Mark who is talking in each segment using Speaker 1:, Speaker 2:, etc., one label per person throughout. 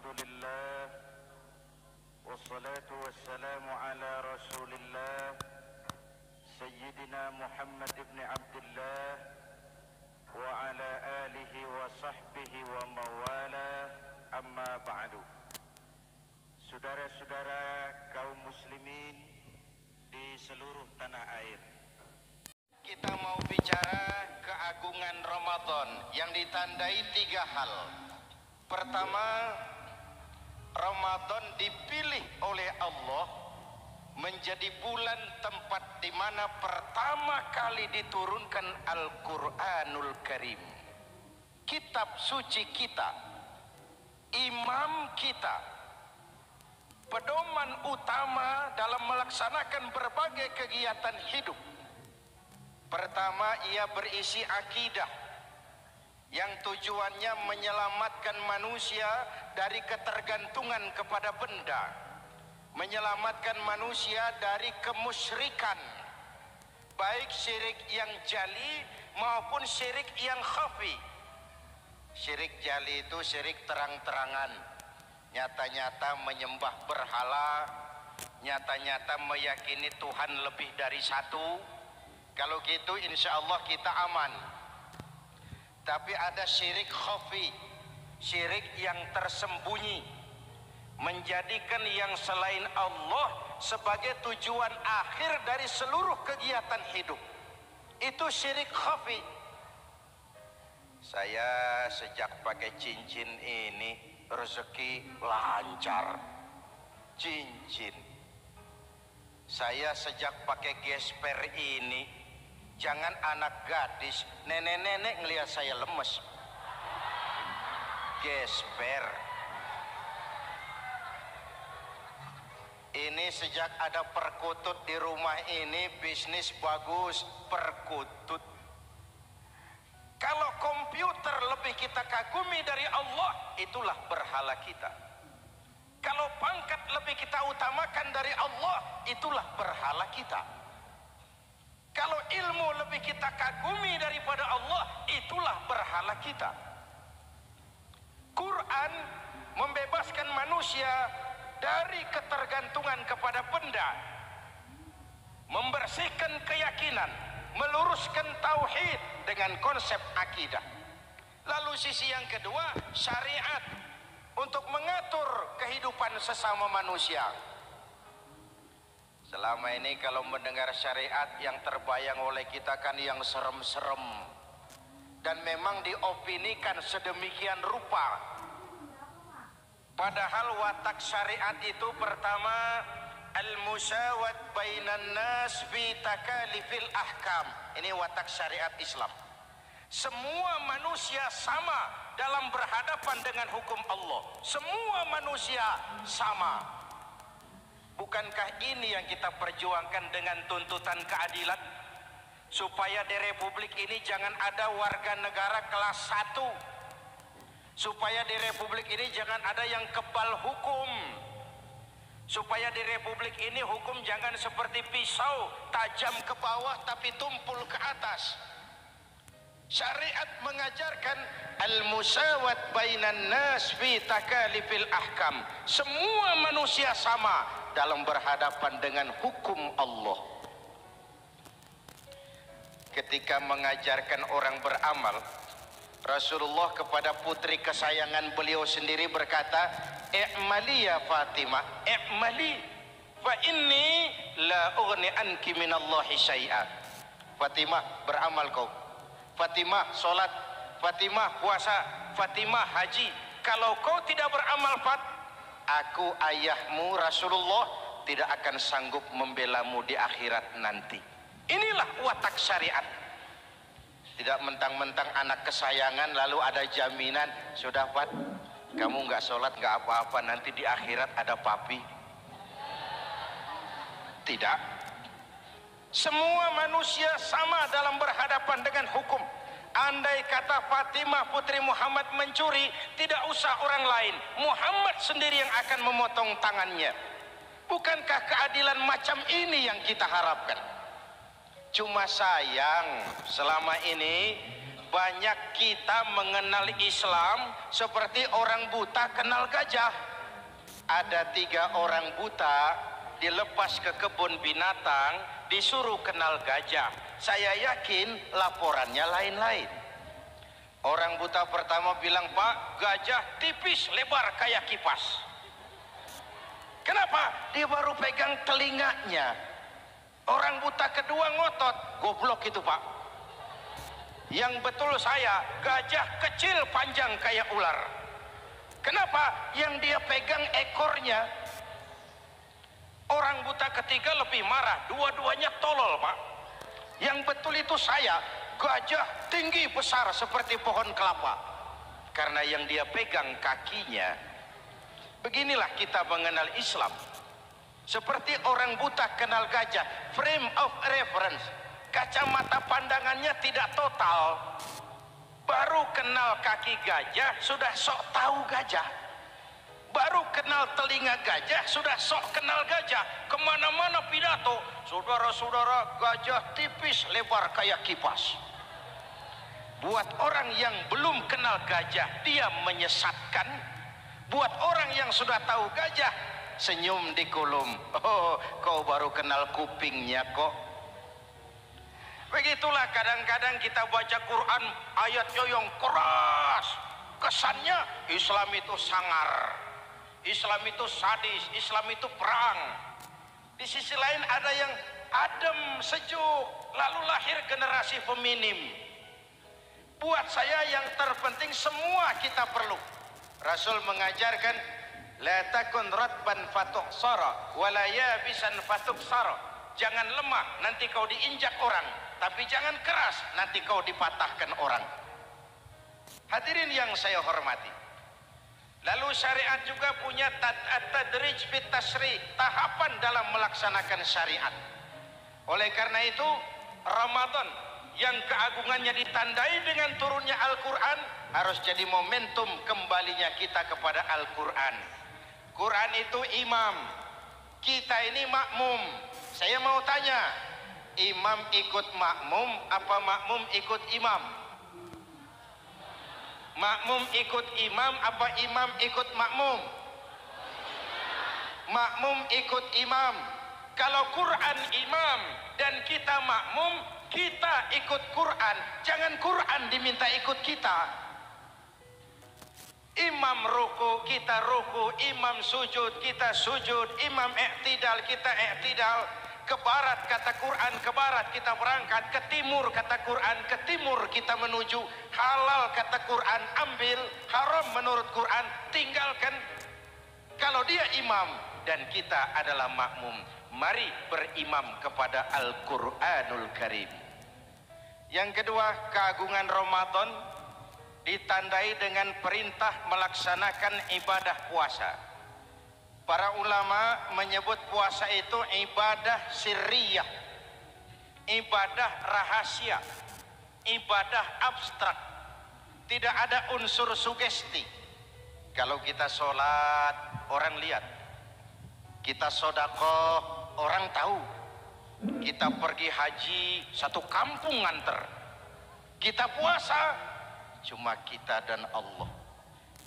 Speaker 1: Alhamdulillah, wassalatu wassalamu ala rasulillah Sayyidina Muhammad ibn Abdullah wa ala alihi wa sahbihi wa mawala, amma ba'du. Saudara-saudara kaum muslimin di seluruh tanah air, kita mau bicara keagungan Ramadan yang ditandai 3 hal. Pertama, Ramadan dipilih oleh Allah menjadi bulan tempat di mana pertama kali diturunkan Al-Quranul Karim, kitab suci kita, imam kita, pedoman utama dalam melaksanakan berbagai kegiatan hidup. Pertama, ia berisi akidah yang tujuannya menyelamatkan manusia dari ketergantungan kepada benda, menyelamatkan manusia dari kemusyrikan, baik syirik yang jali maupun syirik yang khafi. Syirik jali itu syirik terang-terangan, nyata-nyata menyembah berhala, nyata-nyata meyakini Tuhan lebih dari satu. Kalau gitu insya Allah kita aman. Tapi ada syirik khafi, syirik yang tersembunyi, menjadikan yang selain Allah sebagai tujuan akhir dari seluruh kegiatan hidup. Itu syirik khafi. Saya sejak pakai cincin ini rezeki lancar. Cincin. Saya sejak pakai gesper ini, jangan anak gadis, nenek-nenek ngelihat saya lemes. Gesper. Ini sejak ada perkutut di rumah ini, bisnis bagus, perkutut. Kalau komputer lebih kita kagumi dari Allah, itulah berhala kita. Kalau pangkat lebih kita utamakan dari Allah, itulah berhala kita. Kalau ilmu lebih kita kagumi daripada Allah, itulah berhala kita. Quran membebaskan manusia dari ketergantungan kepada benda, membersihkan keyakinan, meluruskan tauhid dengan konsep akidah. Lalu sisi yang kedua, syariat untuk mengatur kehidupan sesama manusia. Selama ini kalau mendengar syariat yang terbayang oleh kita kan yang serem-serem, dan memang diopinikan sedemikian rupa. Padahal watak syariat itu pertama, al-musawat bainan nas fi takalifil ahkam. Ini watak syariat Islam. Semua manusia sama dalam berhadapan dengan hukum Allah. Semua manusia sama. Bukankah ini yang kita perjuangkan dengan tuntutan keadilan? Supaya di Republik ini jangan ada warga negara kelas 1. Supaya di Republik ini jangan ada yang kebal hukum. Supaya di Republik ini hukum jangan seperti pisau, tajam ke bawah tapi tumpul ke atas. Syariat mengajarkan al-musawat bainan nas fi takalifil ahkam. Semua manusia sama dalam berhadapan dengan hukum Allah. Ketika mengajarkan orang beramal, Rasulullah kepada putri kesayangan beliau sendiri berkata, "I'mali ya Fatimah, i'mali fa inni la ughni anki minallahi syai'a." Fatimah, beramal kau. Fatimah, solat. Fatimah, puasa. Fatimah, haji. Kalau kau tidak beramal, aku ayahmu Rasulullah tidak akan sanggup membelamu di akhirat nanti. Inilah watak syariat. Tidak mentang-mentang anak kesayangan lalu ada jaminan, sudah Fat, kamu nggak sholat nggak apa-apa, nanti di akhirat ada papi. Tidak. Semua manusia sama dalam berhadapan dengan hukum. Andai kata Fatimah putri Muhammad mencuri, tidak usah orang lain, Muhammad sendiri yang akan memotong tangannya. Bukankah keadilan macam ini yang kita harapkan? Cuma sayang selama ini banyak kita mengenal Islam seperti orang buta kenal gajah. Ada 3 orang buta dilepas ke kebun binatang, disuruh kenal gajah. Saya yakin laporannya lain-lain. Orang buta pertama bilang, "Pak, gajah tipis lebar kayak kipas." Kenapa? Dia baru pegang telinganya. Orang buta kedua ngotot, "Goblok itu, Pak. Yang betul saya, gajah kecil panjang kayak ular." Kenapa? Yang dia pegang ekornya. Orang buta ketiga lebih marah, dua-duanya tolol, Pak. Yang betul itu saya, gajah tinggi besar seperti pohon kelapa. Karena yang dia pegang kakinya. Beginilah kita mengenal Islam. Seperti orang buta kenal gajah, frame of reference, kacamata pandangannya tidak total. Baru kenal kaki gajah sudah sok tahu gajah. Baru kenal telinga gajah sudah sok kenal gajah. Kemana-mana pidato, "Saudara-saudara, gajah tipis lebar kayak kipas." Buat orang yang belum kenal gajah, dia menyesatkan. Buat orang yang sudah tahu gajah, senyum di kolom. "Oh, kau baru kenal kupingnya kok." Begitulah kadang-kadang kita baca Quran, ayatnya yang keras. Kesannya Islam itu sangar, Islam itu sadis, Islam itu perang. Di sisi lain ada yang adem, sejuk, lalu lahir generasi feminim. Buat saya yang terpenting semua kita perlu. Rasul mengajarkan, "La takun ratban fatuksara, wa la yabisan fatuksara." Jangan lemah, nanti kau diinjak orang. Tapi jangan keras, nanti kau dipatahkan orang. Hadirin yang saya hormati. Lalu syariat juga punya at-tadrij fit tasri', tahapan dalam melaksanakan syariat. Oleh karena itu, Ramadan yang keagungannya ditandai dengan turunnya Al-Quran harus jadi momentum kembalinya kita kepada Al-Quran. Quran itu imam, kita ini makmum. Saya mau tanya, imam ikut makmum apa makmum ikut imam? Makmum ikut imam apa imam ikut makmum? Makmum ikut imam. Kalau Quran imam dan kita makmum, kita ikut Quran. Jangan Quran diminta ikut kita. Imam ruku, kita ruku. Imam sujud, kita sujud. Imam i'tidal, kita i'tidal. Ke barat kata Quran, ke barat kita berangkat. Ke timur kata Quran, ke timur kita menuju. Halal kata Quran, ambil. Haram menurut Quran, tinggalkan. Kalau dia imam dan kita adalah makmum, mari berimam kepada Al-Quranul Karim. Yang kedua, keagungan Ramadan ditandai dengan perintah melaksanakan ibadah puasa. Para ulama menyebut puasa itu ibadah sirriyah, ibadah rahasia, ibadah abstrak. Tidak ada unsur sugesti. Kalau kita sholat, orang lihat. Kita sedekah, orang tahu. Kita pergi haji, satu kampung nganter. Kita puasa, cuma kita dan Allah.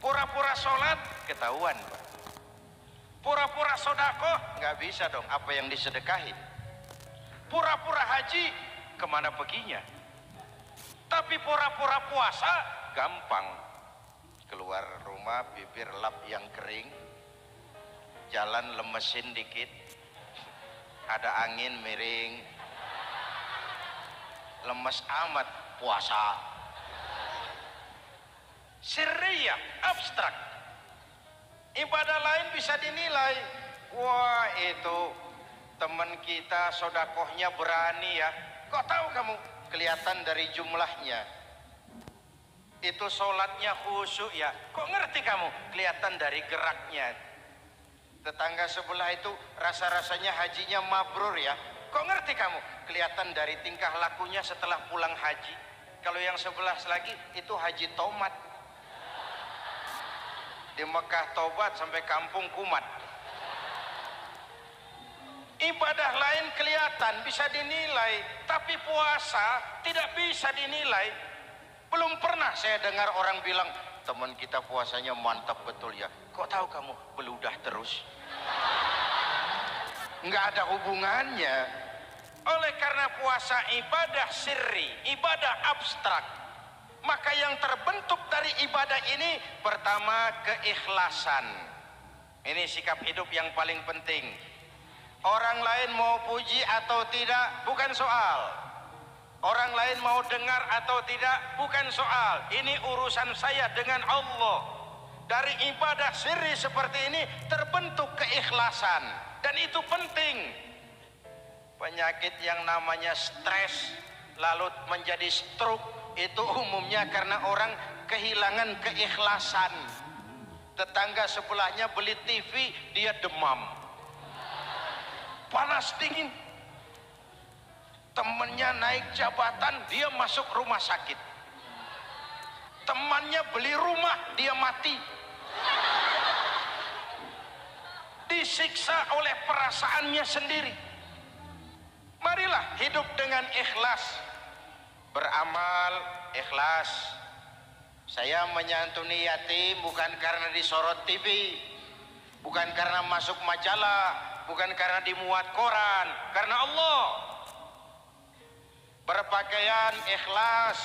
Speaker 1: Pura-pura sholat, ketahuan. Pura-pura sedekah, nggak bisa dong apa yang disedekahin. Pura-pura haji, kemana perginya? Tapi pura-pura puasa, gampang. Keluar rumah, bibir lap yang kering, jalan lemesin dikit, ada angin miring, lemes amat puasa. Sirriyah, abstrak. Ibadah lain bisa dinilai, wah itu teman kita sodakohnya berani ya. Kok tahu kamu? Kelihatan dari jumlahnya. Itu sholatnya khusyuk ya. Kok ngerti kamu? Kelihatan dari geraknya. Tetangga sebelah itu rasa-rasanya hajinya mabrur ya. Kok ngerti kamu? Kelihatan dari tingkah lakunya setelah pulang haji. Kalau yang sebelah lagi itu haji tomat. Di Mekah tobat sampai kampung kumat. Ibadah lain kelihatan bisa dinilai, tapi puasa tidak bisa dinilai. Belum pernah saya dengar orang bilang, teman kita puasanya mantap betul ya. Kok tahu kamu? Beludah terus. Nggak ada hubungannya. Oleh karena puasa ibadah sirri, ibadah abstrak, maka yang terbentuk dari ibadah ini pertama keikhlasan. Ini sikap hidup yang paling penting. Orang lain mau puji atau tidak bukan soal. Orang lain mau dengar atau tidak bukan soal. Ini urusan saya dengan Allah. Dari ibadah sirri seperti ini terbentuk keikhlasan, dan itu penting. Penyakit yang namanya stres lalu menjadi stroke itu umumnya karena orang kehilangan keikhlasan. Tetangga sebelahnya beli TV, dia demam, panas dingin. Temannya naik jabatan, dia masuk rumah sakit. Temannya beli rumah, dia mati. Disiksa oleh perasaannya sendiri. Marilah hidup dengan ikhlas. Beramal ikhlas. Saya menyantuni yatim bukan karena disorot TV, bukan karena masuk majalah, bukan karena dimuat koran, karena Allah. Berpakaian ikhlas.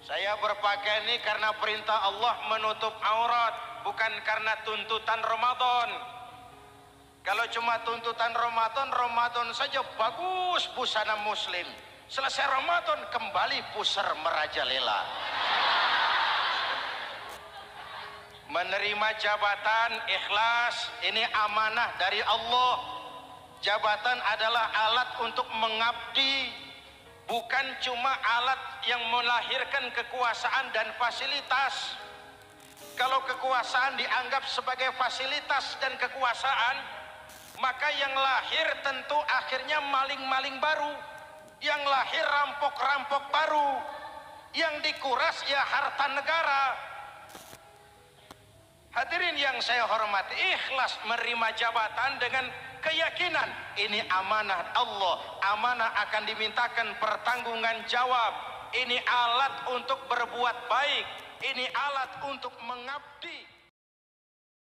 Speaker 1: Saya berpakaian ini karena perintah Allah menutup aurat, bukan karena tuntutan Ramadan. Kalau cuma tuntutan Ramadan saja bagus busana muslim. Selesai Ramadan kembali pusar merajalela. Menerima jabatan ikhlas, ini amanah dari Allah. Jabatan adalah alat untuk mengabdi, bukan cuma alat yang melahirkan kekuasaan dan fasilitas. Kalau kekuasaan dianggap sebagai fasilitas dan kekuasaan, maka yang lahir tentu akhirnya maling-maling baru, yang lahir rampok-rampok baru, yang dikuras ya harta negara. Hadirin yang saya hormati, ikhlas menerima jabatan dengan keyakinan ini amanah Allah, amanah akan dimintakan pertanggungan jawab. Ini alat untuk berbuat baik, ini alat untuk mengabdi.